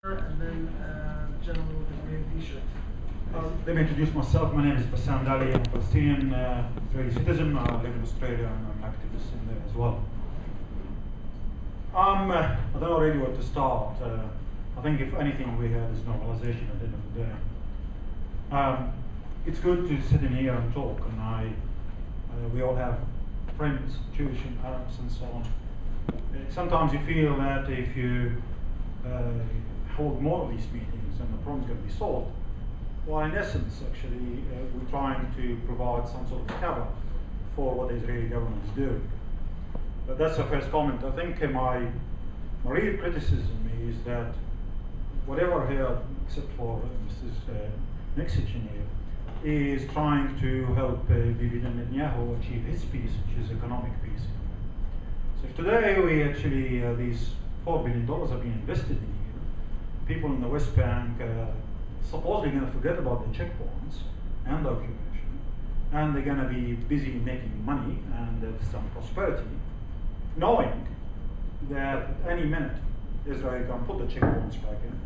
And then gentleman with the green t-shirt. Let me introduce myself. My name is Bassam Dali. I'm a Palestinian Israeli citizen. I live in Australia and I'm an activist in there as well. I don't know really where to start. I think if anything we had is normalization at the end of the day. It's good to sit in here and talk, and we all have friends, Jewish and Arabs and so on. Sometimes you feel that if you hold more of these meetings and the problem's going to be solved, well, in essence, actually, we're trying to provide some sort of cover for what the Israeli government is doing. But that's the first comment. I think my real criticism is that whatever here, except for Mrs. Niksic in here, is trying to help Bibi Netanyahu achieve his peace, which is economic peace. So if today we actually, these $4 billion are being invested in here, people in the West Bank supposedly going to forget about the checkpoints and the occupation, and they're going to be busy making money and some prosperity, knowing that at any minute Israel can put the checkpoints back in,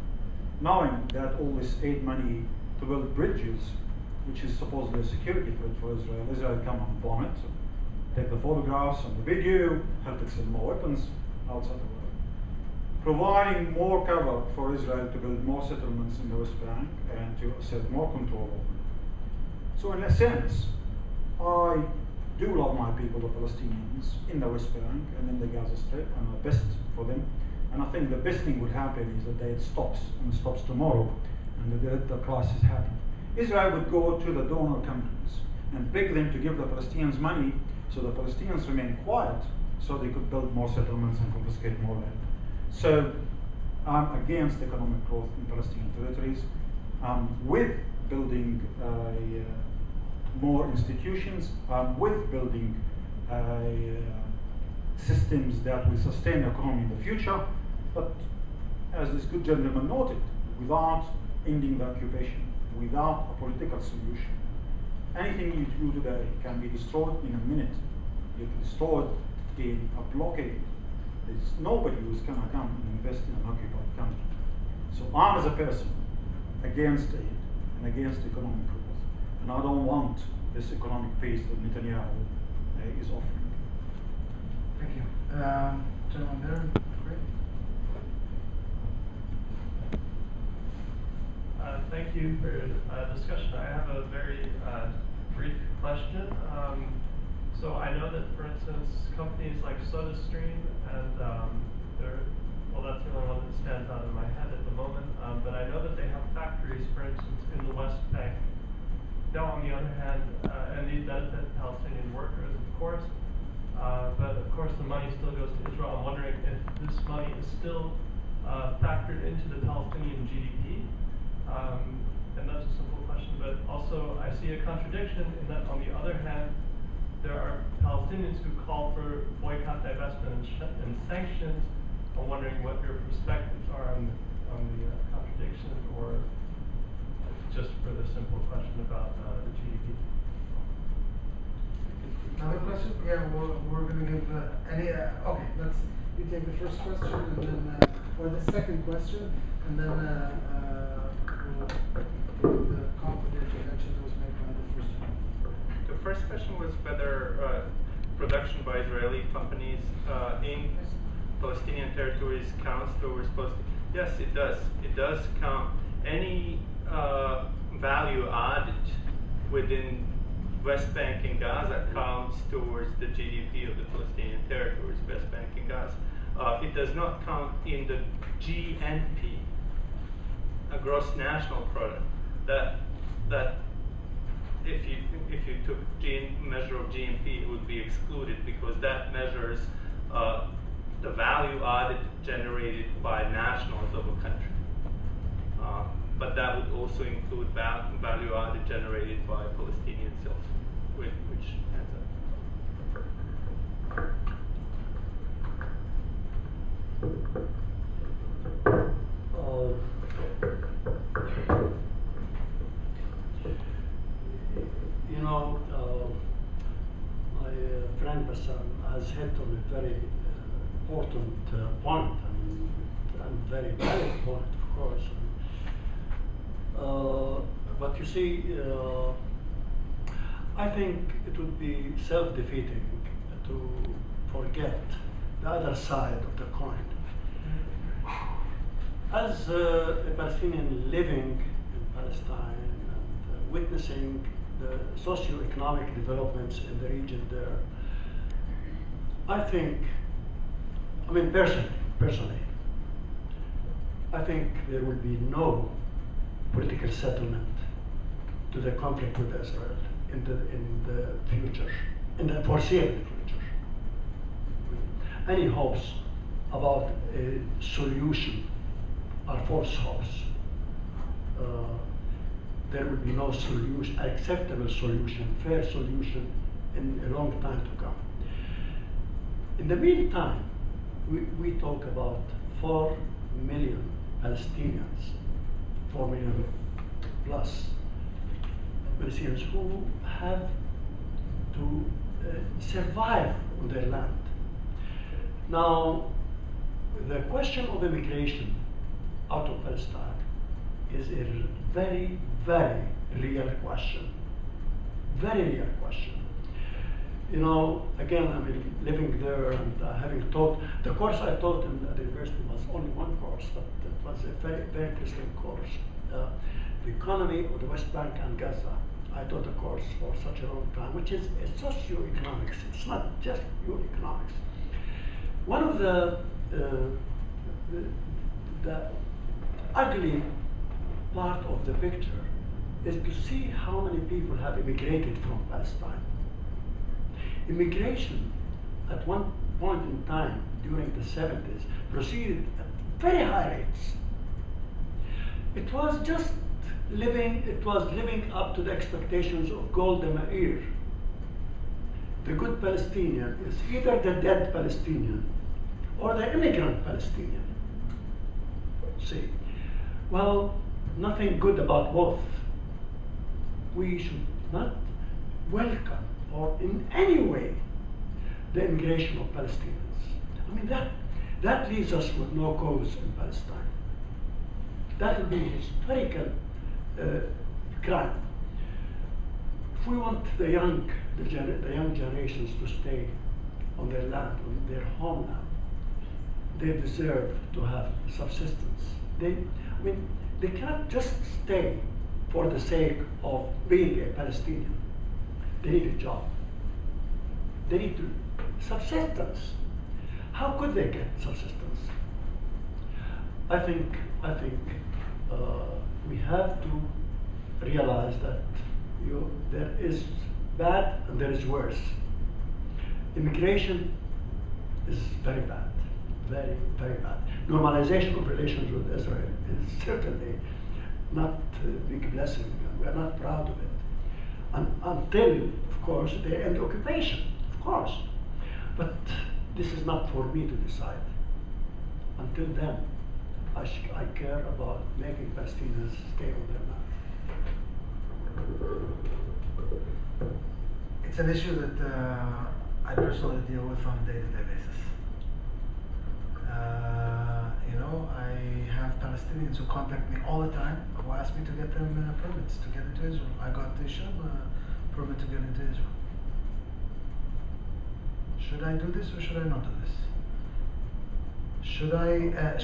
knowing that all this aid money to build bridges, which is supposedly a security threat for Israel, Israel come and bomb it, take the photographs and the video, help it send more weapons outside the world. Providing more cover for Israel to build more settlements in the West Bank and to assert more control over it. So in a sense, I do love my people, the Palestinians, in the West Bank and in the Gaza Strip, and the best for them. And I think the best thing would happen is that it stops, and stops tomorrow, and that the crisis happens. Israel would go to the donor countries and beg them to give the Palestinians money so the Palestinians remain quiet so they could build more settlements and confiscate more land. So I'm against economic growth in Palestinian territories. With building more institutions, with building systems that will sustain the economy in the future, but as this good gentleman noted, without ending the occupation, without a political solution. Anything you do today can be destroyed in a minute. You can destroy it in a blockade. There's nobody who's going to come and invest in an occupied country. So I'm, as a person, against aid and against economic growth. And I don't want this economic peace that Netanyahu is offering. Thank you. Gentleman there, great. Thank you for your discussion. I have a very brief question. So I know that, for instance, companies like SodaStream and well, that's the only one that stands out in my head at the moment. But I know that they have factories, for instance, in the West Bank. Now, on the other hand, and these benefit Palestinian workers, of course. But of course, the money still goes to Israel. I'm wondering if this money is still factored into the Palestinian GDP. And that's a simple question, but also I see a contradiction in that, on the other hand, there are Palestinians who call for boycott, divestment, and sanctions. I'm wondering what your perspectives are on the contradiction, or just for the simple question about the GDP. Another question? Yeah, we're going to give any. Okay, you take the first question, and then or the second question, and then we'll give the compliment intervention that was made by the first one. The first question was whether production by Israeli companies in Palestinian territories counts towards Palestine. Yes, it does. It does count. Any value added within West Bank and Gaza counts towards the GDP of the Palestinian territories, West Bank and Gaza. It does not count in the GNP, a gross national product. That if you took measure of GNP, it would be excluded, because that measures the value added generated by nationals of a country. But that would also include value added generated by Palestinians, which adds You know, my friend Bassam has hit on a very important point. I mean, and very valid point, of course. But you see, I think it would be self-defeating to forget the other side of the coin. As a Palestinian living in Palestine and witnessing the socio-economic developments in the region there, I think, I mean personally, I think there will be no political settlement to the conflict with Israel in the future, in the foreseeable future. Any hopes about a solution are false hopes. There will be no solution, acceptable solution, fair solution in a long time to come. In the meantime, we talk about 4 million Palestinians, 4 million plus Palestinians who have to survive on their land. Now, the question of immigration out of Palestine is a very, very real question. Very real question. You know, again, I mean, living there and having taught, the course I taught in the university was only one course, but it was a very, very interesting course. The economy of the West Bank and Gaza. I taught a course for such a long time, which is a socio-economics. It's not just pure economics. One of the ugly part of the picture is to see how many people have immigrated from Palestine. Immigration at one point in time during the 70s proceeded at very high rates. It was just living up to the expectations of Goldenblatt. The good Palestinian is either the dead Palestinian or the immigrant Palestinian. See, well, nothing good about both. We should not welcome or in any way the immigration of Palestinians. I mean, that leaves us with no cause in Palestine. That will be a historical crime. If we want the young generations to stay on their land, on their homeland, they deserve to have subsistence. They cannot just stay for the sake of being a Palestinian. They need a job. They need subsistence. How could they get subsistence? I think we have to realize that there is bad and there is worse. Immigration is very bad, very, very bad. Normalization of relations with Israel is certainly not a big blessing. We are not proud of it. Until, of course, they end occupation, of course. But this is not for me to decide. Until then, I care about making Palestinians stay on their land. It's an issue that I personally deal with on a day-to-day basis. You know, I have Palestinians who contact me all the time who ask me to get them permits to get into Israel. I got Hisham a permit to get into Israel. Should I do this or should I not do this? Should I?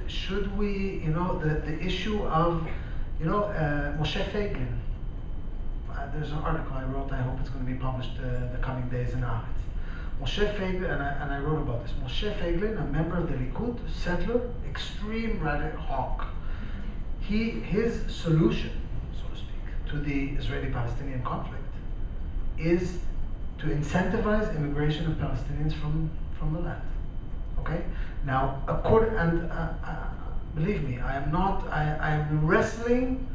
Should we? You know, the issue of, you know, Moshe Feiglin. There's an article I wrote. I hope it's going to be published the coming days in Haaretz. Moshe Feiglin, and I wrote about this. Moshe Feiglin, a member of the Likud, settler, extreme radical hawk. His solution, so to speak, to the Israeli-Palestinian conflict is to incentivize immigration of Palestinians from the land. Okay. Now, believe me, I am wrestling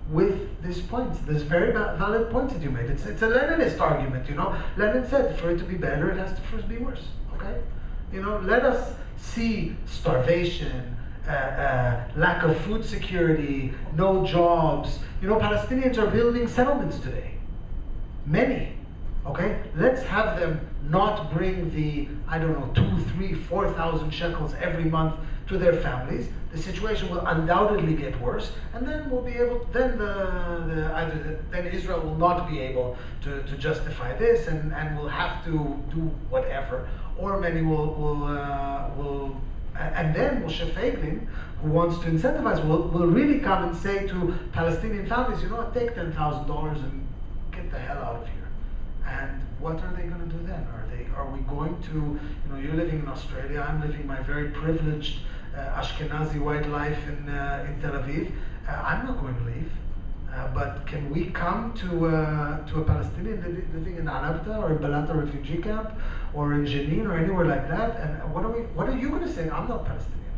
with these points. There's very valid points that you made. It's a Leninist argument, you know. Lenin said, for it to be better, it has to first be worse. Okay, you know, let us see starvation, lack of food security, no jobs. You know, Palestinians are building settlements today. Many. Okay, let's have them not bring the, I don't know, 2,000, 3,000, 4,000 shekels every month to their families. The situation will undoubtedly get worse, and then we'll be able. Then then Israel will not be able to justify this, and will have to do whatever. Or many will and then Moshe Feiglin, who wants to incentivize, will really come and say to Palestinian families, you know what, take $10,000 and get the hell out of here. And what are they going to do then? Are we going to, you know, you're living in Australia, I'm living my very privileged Ashkenazi white life in Tel Aviv. I'm not going to leave. But can we come to a Palestinian living in An-Najah or in Balata refugee camp or in Jenin or anywhere like that? And what are you going to say? I'm not Palestinian.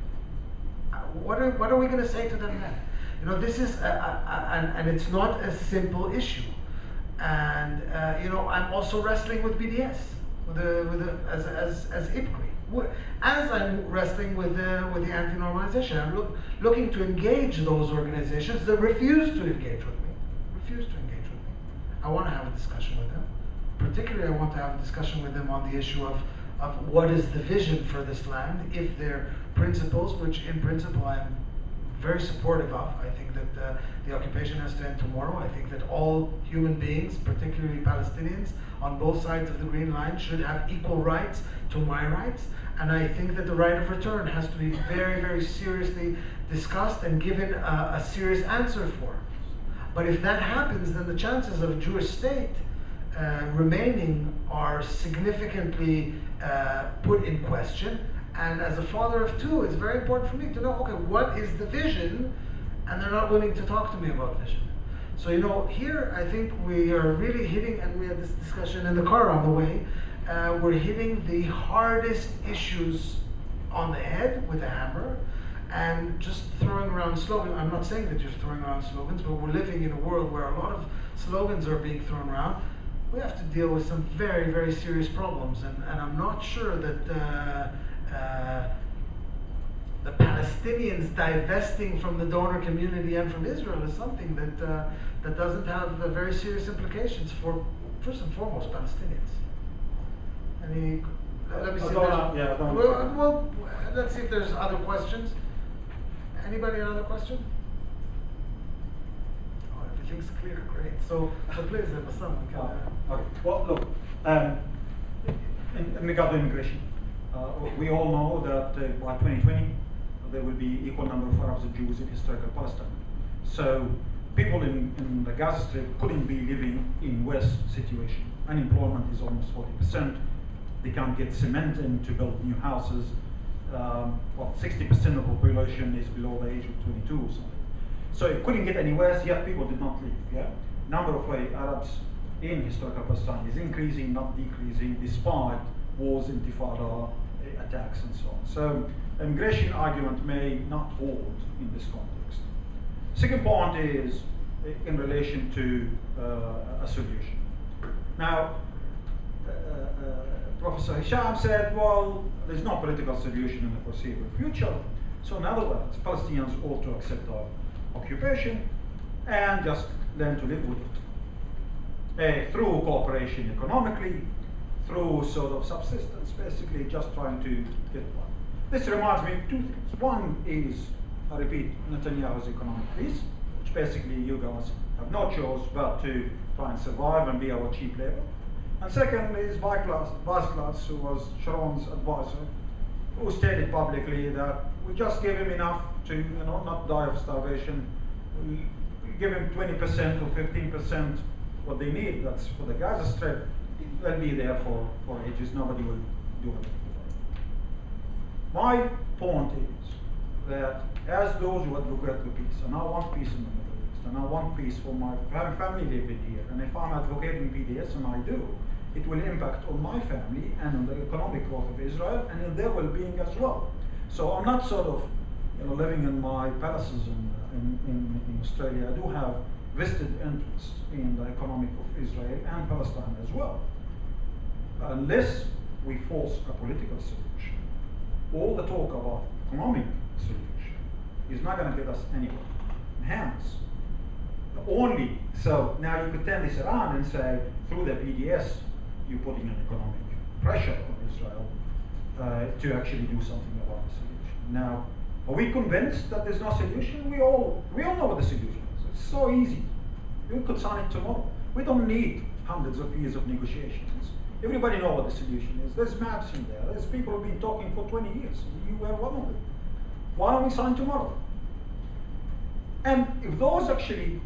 What are we going to say to them then? You know, this is and it's not a simple issue. And you know, I'm also wrestling with BDS, as IPCRI. As I'm wrestling with the anti-normalization, I'm looking to engage those organizations that refuse to engage with me. I want to have a discussion with them. Particularly, I want to have a discussion with them on the issue of what is the vision for this land, if their principles, which in principle I'm very supportive of. I think that the occupation has to end tomorrow. I think that all human beings, particularly Palestinians, on both sides of the Green Line should have equal rights to my rights. And I think that the right of return has to be very, very seriously discussed and given a serious answer for. But if that happens, then the chances of a Jewish state remaining are significantly put in question. And as a father of two, it's very important for me to know, okay, what is the vision? And they're not willing to talk to me about vision. So, you know, here I think we are really hitting, and we had this discussion in the car on the way, we're hitting the hardest issues on the head with a hammer, and just throwing around slogans. I'm not saying that you're throwing around slogans, but we're living in a world where a lot of slogans are being thrown around. We have to deal with some very, very serious problems, and I'm not sure that the Palestinians divesting from the donor community and from Israel is something that doesn't have very serious implications for, first and foremost, Palestinians. Let me see. Well, let's see if there's other questions. Anybody another question? Oh, everything's clear. Great. So please, someone can. Okay. Well, look. In regard to immigration, we all know that by 2020 there will be equal number of Arabs and Jews in historical Palestine. So people in the Gaza Strip couldn't be living in West situation. Unemployment is almost 40%. They can't get cement in to build new houses. 60% of the population is below the age of 22 or something. So it couldn't get any worse, yet people did not leave. Yeah? Number of Arabs in historical Palestine is increasing, not decreasing, despite wars, intifada, attacks, and so on. So immigration argument may not hold in this context. Second point is in relation to a solution. Now, Professor Hisham said, well, there's no political solution in the foreseeable future. So in other words, Palestinians ought to accept our occupation and just learn to live with it. Through cooperation economically, through sort of subsistence, basically just trying to get one. This reminds me of two things. One is, I repeat, Netanyahu's economic peace, which basically you guys have no choice but to try and survive and be our cheap labor. And second is Vazklas, who was Sharon's advisor, who stated publicly that we just give him enough to not die of starvation. We give him 20% or 15% what they need. That's for the Gaza Strip. They'll be there for ages. Nobody will do anything about it. My point is that as those who advocate for peace, and I want peace in the Middle East, and I want peace for my family living here, and if I'm advocating PDS, and I do, it will impact on my family and on the economic growth of Israel and in their well-being as well. So I'm not sort of living in my palaces in Australia. I do have vested interest in the economic of Israel and Palestine as well. Unless we force a political solution, all the talk about economic solution is not going to get us anywhere. Hence, so now you could turn this around and say, through the PDS, you're putting an economic pressure on Israel to actually do something about the solution. Now, Are we convinced that there's no solution? We all know what the solution is. It's so easy. We could sign it tomorrow. We don't need hundreds of years of negotiations. Everybody knows what the solution is. There's maps in there. There's people who've been talking for 20 years. You were one of them. Why don't we sign tomorrow? And if those actually